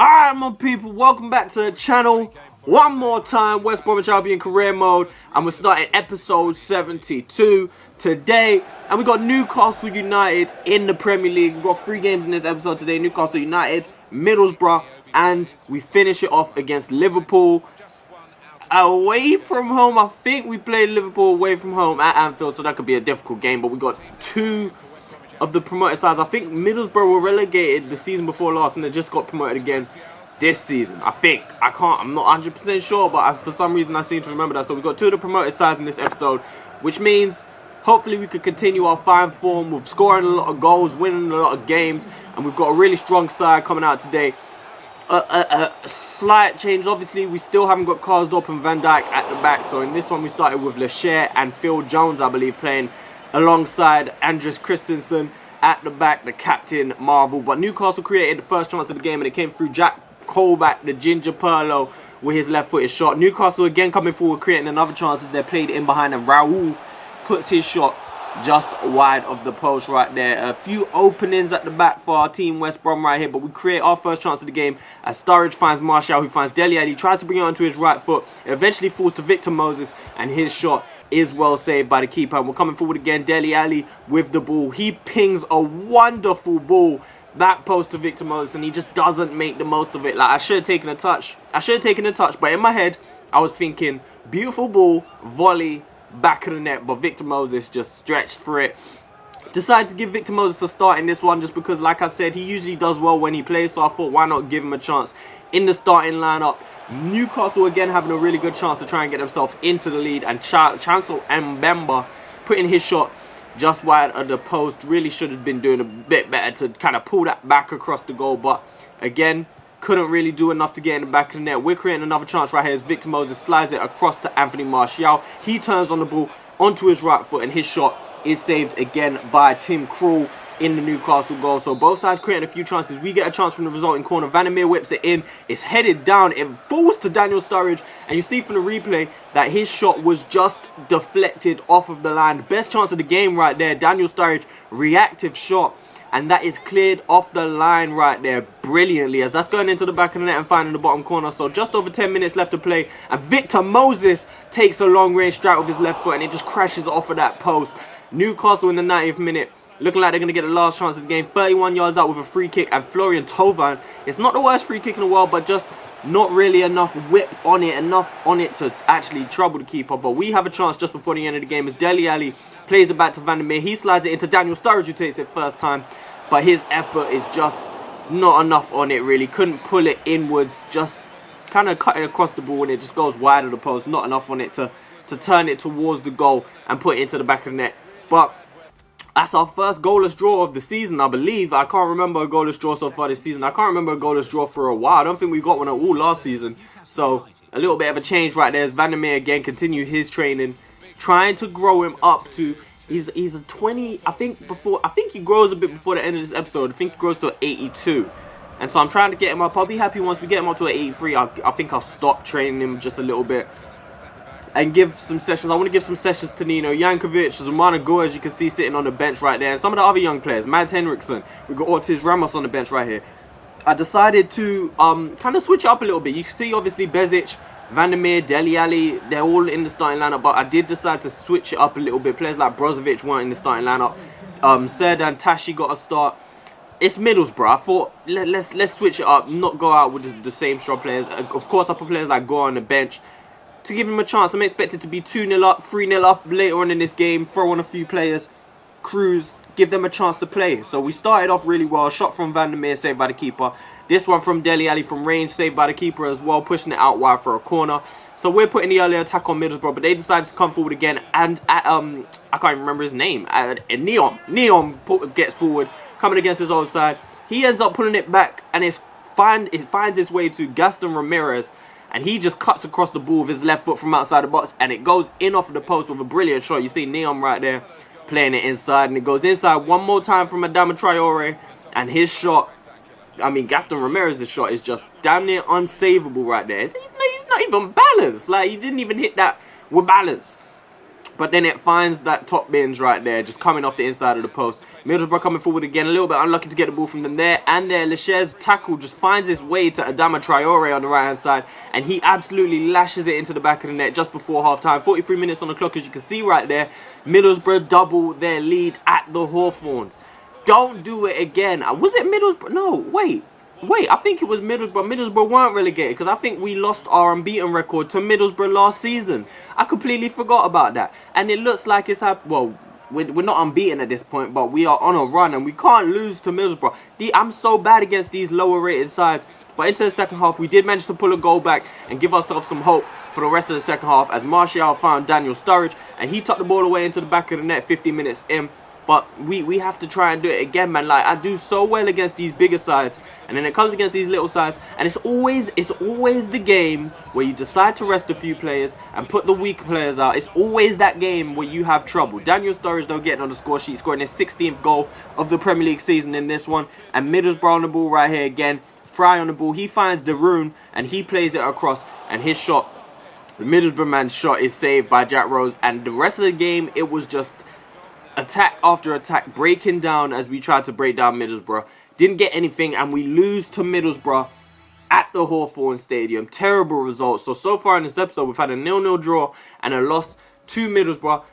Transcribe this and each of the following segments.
Alright, my people, welcome back to the channel. One more time, West Bromwich Albion career mode, and we're starting episode 72 today. And we got Newcastle United in the Premier League. We've got 3 games in this episode today: Newcastle United, Middlesbrough, and we finish it off against Liverpool away from home. I think we played Liverpool away from home at Anfield, so that could be a difficult game. But we got 2 of the promoted sides. I think Middlesbrough were relegated the season before last and they just got promoted again this season. I'm not 100% sure, but for some reason I seem to remember that. So we've got 2 of the promoted sides in this episode, which means hopefully we could continue our fine form with scoring a lot of goals, winning a lot of games, and we've got a really strong side coming out today. A slight change, obviously we still haven't got Karsdorp and Van Dijk at the back, so in this one we started with Lachey and Phil Jones, I believe, playing alongside Andres Christensen at the back, the captain marvel. But Newcastle created the first chance of the game, and it came through Jack Colback, the Ginger Perlo, with his left-footed shot. Newcastle again coming forward, creating another chance as they're played in behind, and Raul puts his shot just wide of the post right there. A few openings at the back for our team West Brom right here, but we create our first chance of the game as Sturridge finds Martial, who finds Dele Alli, tries to bring it onto his right foot. It eventually falls to Victor Moses, and his shot is well saved by the keeper. And we're coming forward again. Dele Alli with the ball. He pings a wonderful ball back post to Victor Moses, and he just doesn't make the most of it. Like, I should have taken a touch. But in my head, I was thinking, beautiful ball, volley, back of the net. But Victor Moses just stretched for it. Decided to give Victor Moses a start in this one just because, like I said, he usually does well when he plays. So I thought, why not give him a chance in the starting lineup. Newcastle again having a really good chance to try and get themselves into the lead, and Chancel Mbemba putting his shot just wide of the post. Really should have been doing a bit better to kind of pull that back across the goal, but again couldn't really do enough to get in the back of the net. We're creating another chance right here as Victor Moses slides it across to Anthony Martial. He turns on the ball onto his right foot, and his shot is saved again by Tim Krul in the Newcastle goal. So both sides creating a few chances. We get a chance from the resulting corner. Van der Meer whips it in. It's headed down. It falls to Daniel Sturridge. And you see from the replay that his shot was just deflected off of the line. Best chance of the game right there. Daniel Sturridge, reactive shot. And that is cleared off the line right there brilliantly, as that's going into the back of the net and finding the bottom corner. So just over 10 minutes left to play. And Victor Moses takes a long range strike with his left foot, and it just crashes off of that post. Newcastle in the 90th minute, looking like they're going to get the last chance of the game. 31 yards out with a free kick, and Florian Thauvin, it's not the worst free kick in the world, but just not really enough whip on it, to actually trouble the keeper. But we have a chance just before the end of the game as Dele Alli plays it back to Van der Meer. He slides it into Daniel Sturridge, who takes it first time, but his effort is just not enough on it really. Couldn't pull it inwards, just kind of cutting across the ball, and it just goes wide of the post. Not enough on it to turn it towards the goal and put it into the back of the net. But that's our first goalless draw of the season, I believe. I can't remember a goalless draw so far this season. I can't remember a goalless draw for a while. I don't think we got one at all last season. So a little bit of a change right there as Van der Meer again continue his training, trying to grow him up to. He's a 20. I think he grows a bit before the end of this episode. I think he grows to an 82. And so I'm trying to get him up. I'll be happy once we get him up to an 83. I think I'll stop training him just a little bit and give some sessions. I want to give some sessions to Nino Jankovic, Zumana Gore, as you can see, sitting on the bench right there. And some of the other young players, Mads Henriksen. We've got Ortiz Ramos on the bench right here. I decided to kind of switch it up a little bit. You can see, obviously, Bezic, Van der Meer, Dele Alli, they're all in the starting lineup. But I did decide to switch it up a little bit. Players like Brozovic weren't in the starting lineup. Serdan Tashi got a start. It's Middlesbrough. I thought, let's switch it up, not go out with the same strong players. Of course, I put players like Gore on the bench to give him a chance. I'm expected to be 2-0 up, 3-0 up later on in this game. Throw on a few players, cruise, give them a chance to play. So we started off really well. Shot from Van der Meer, saved by the keeper. This one from Dele Alli from range, saved by the keeper as well, pushing it out wide for a corner. So we're putting the early attack on Middlesbrough, but they decided to come forward again. And I can't even remember his name. Neon gets forward, coming against his own side. He ends up pulling it back, and it finds its way to Gaston Ramirez. And he just cuts across the ball with his left foot from outside the box, and it goes in off of the post with a brilliant shot. You see Neon right there playing it inside, and it goes inside one more time from Adama Traore, and his shot, I mean Gaston Ramirez's shot, is just damn near unsavable right there. He's not even balanced. Like, he didn't even hit that with balance. But then it finds that top bins right there, just coming off the inside of the post. Middlesbrough coming forward again, a little bit unlucky to get the ball from them there. And there, Lecher's tackle just finds its way to Adama Traore on the right-hand side. And he absolutely lashes it into the back of the net just before half-time. 43 minutes on the clock, as you can see right there. Middlesbrough double their lead at the Hawthorns. Don't do it again. Was it Middlesbrough? No, wait, I think it was Middlesbrough. Middlesbrough weren't relegated because I think we lost our unbeaten record to Middlesbrough last season. I completely forgot about that. And it looks like it's happened. Well, we're not unbeaten at this point, but we are on a run and we can't lose to Middlesbrough. I'm so bad against these lower rated sides. But into the second half, we did manage to pull a goal back and give ourselves some hope for the rest of the second half as Martial found Daniel Sturridge and he tucked the ball away into the back of the net 50 minutes in. But we have to try and do it again, man. Like, I do so well against these bigger sides, and then it comes against these little sides, and it's always the game where you decide to rest a few players and put the weaker players out. It's always that game where you have trouble. Daniel Sturridge, though, getting on the score sheet, scoring his 16th goal of the Premier League season in this one, and Middlesbrough on the ball right here again. Fry on the ball. He finds Darun, and he plays it across, and his shot, the Middlesbrough man's shot, is saved by Jack Rose, and the rest of the game, it was just attack after attack, breaking down as we tried to break down Middlesbrough. Didn't get anything, and we lose to Middlesbrough at the Hawthorns Stadium. Terrible results. So far in this episode, we've had a 0-0 draw and a loss to Middlesbrough.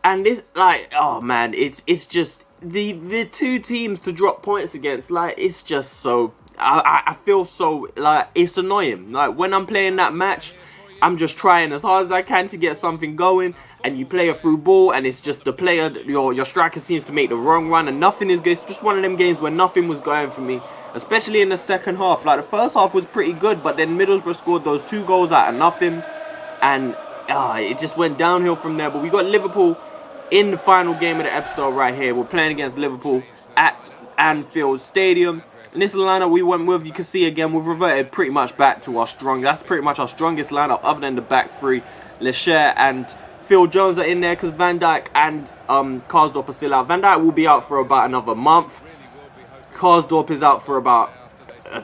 And this, like, oh man, it's just the two teams to drop points against. Like, it's just so, I feel so, like, it's annoying. Like, when I'm playing that match, I'm just trying as hard as I can to get something going, and you play a through ball, and it's just the player, your striker seems to make the wrong run, and nothing is good. It's just one of them games where nothing was going for me, especially in the second half. Like, the first half was pretty good, but then Middlesbrough scored those 2 goals out of nothing, and it just went downhill from there. But we got Liverpool in the final game of the episode right here. We're playing against Liverpool at Anfield Stadium. And this lineup we went with, you can see again, we've reverted pretty much back to our that's pretty much our strongest lineup other than the back three. Lecher and Phil Jones are in there because Van Dijk and Karsdorp are still out. Van Dijk will be out for about another month. Karsdorp is out for about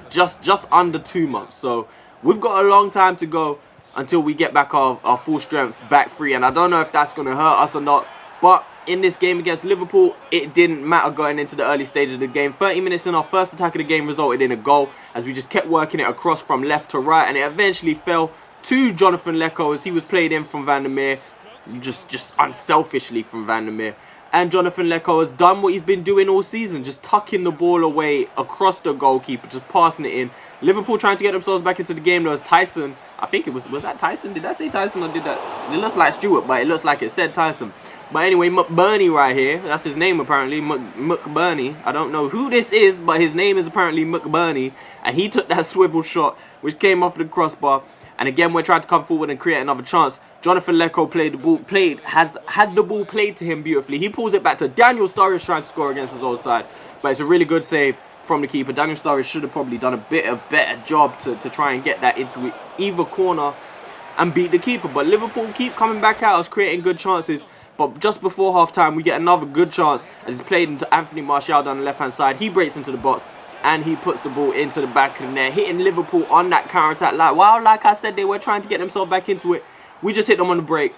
just under 2 months. So we've got a long time to go until we get back our full strength back three. And I don't know if that's going to hurt us or not. But in this game against Liverpool, it didn't matter going into the early stage of the game. 30 minutes in, our first attack of the game resulted in a goal as we just kept working it across from left to right, and it eventually fell to Jonathan Lecco as he was played in from Van der Meer, just unselfishly from Van der Meer. And Jonathan Lecco has done what he's been doing all season, just tucking the ball away across the goalkeeper, just passing it in. Liverpool trying to get themselves back into the game. There was Tyson. I think it was that Tyson? Did I say Tyson or did that? It looks like Stewart, but it looks like it said Tyson. But anyway, McBurney right here. That's his name apparently, McBurney. I don't know who this is, but his name is apparently McBurney. And he took that swivel shot, which came off the crossbar. And again, we're trying to come forward and create another chance. Jonathan Lecco has had the ball played to him beautifully. He pulls it back to Daniel Sturridge trying to score against his own side. But it's a really good save from the keeper. Daniel Sturridge should have probably done a better job to try and get that into either corner and beat the keeper. But Liverpool keep coming back at us, creating good chances. But just before half-time, we get another good chance as it's played into Anthony Martial down the left-hand side. He breaks into the box and he puts the ball into the back of the net, hitting Liverpool on that counter-attack. Like I said, they were trying to get themselves back into it. We just hit them on the break,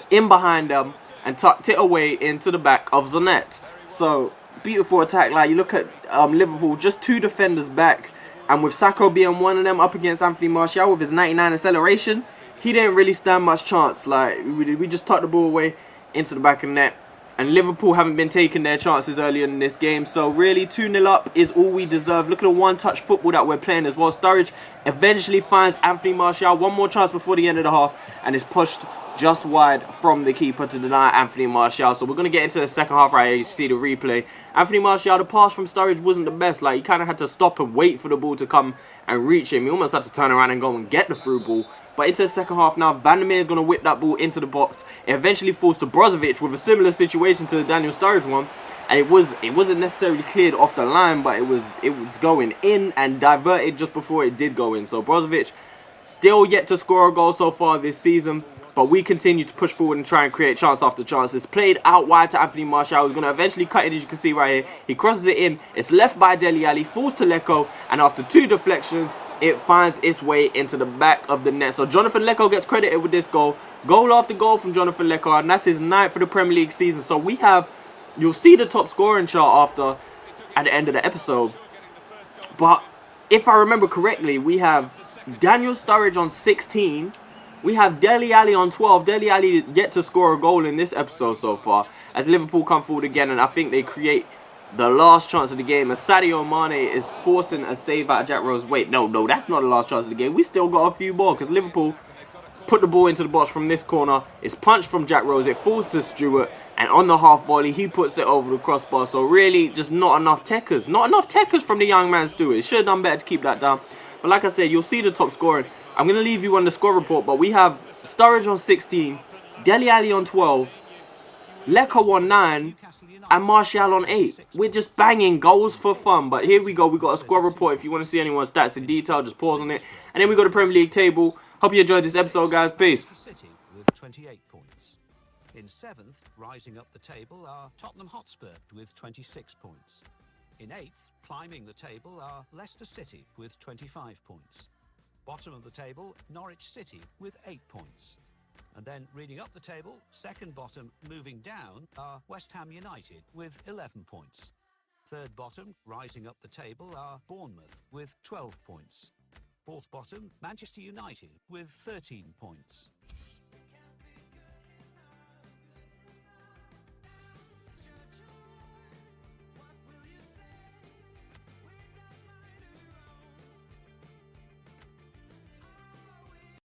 in behind them, and tucked it away into the back of the net. So, beautiful attack. Like, you look at Liverpool, just 2 defenders back, and with Sacco being one of them up against Anthony Martial with his 99 acceleration, he didn't really stand much chance. Like, we just tucked the ball away into the back of the net, and Liverpool haven't been taking their chances earlier in this game. So really 2-0 up is all we deserve. Look at the one-touch football that we're playing as well. Sturridge eventually finds Anthony Martial, one more chance before the end of the half, and is pushed just wide from the keeper to deny Anthony Martial. So we're going to get into the second half right here. You see the replay. Anthony Martial, the pass from Sturridge wasn't the best. Like, he kind of had to stop and wait for the ball to come and reach him. He almost had to turn around and go and get the through ball. But into the second half now, Van der Meer is going to whip that ball into the box. It eventually falls to Brozovic with a similar situation to the Daniel Sturridge one. And it wasn't necessarily cleared off the line, but it was going in and diverted just before it did go in. So Brozovic still yet to score a goal so far this season. But we continue to push forward and try and create chance after chance. It's played out wide to Anthony Martial. He's going to eventually cut it, as you can see right here. He crosses it in. It's left by Dele Alli. Falls to Lecco. And after 2 deflections, it finds its way into the back of the net. So Jonathan Lecco gets credited with this goal. Goal after goal from Jonathan Leckard, and that's his 9th for the Premier League season. So we have, you'll see the top scoring chart at the end of the episode. But if I remember correctly, we have Daniel Sturridge on 16. We have Dele Alli on 12. Dele Alli yet to score a goal in this episode so far, as Liverpool come forward again, and I think they create the last chance of the game as Sadio Mane is forcing a save out of Jack Rose. Wait, no, that's not the last chance of the game. We still got a few more because Liverpool put the ball into the box from this corner. It's punched from Jack Rose. It falls to Stewart, and on the half volley, he puts it over the crossbar. So really, just not enough techers. Not enough techers from the young man Stewart. Should have done better to keep that down. But like I said, you'll see the top scoring. I'm going to leave you on the score report, but we have Sturridge on 16, Dele Alli on 12, Lecco on 9, and Martial on 8. We're just banging goals for fun. But here we go. We got a score report. If you want to see anyone's stats in detail, just pause on it. And then we got the Premier League table. Hope you enjoyed this episode, guys. Peace. City with 28 points. In 7th, rising up the table, are Tottenham Hotspur with 26 points. In 8th, climbing the table, are Leicester City with 25 points. Bottom of the table, Norwich City with 8 points. And then reading up the table, second bottom moving down, are West Ham United with 11 points. Third bottom, rising up the table, are Bournemouth with 12 points. Fourth bottom, Manchester United with 13 points.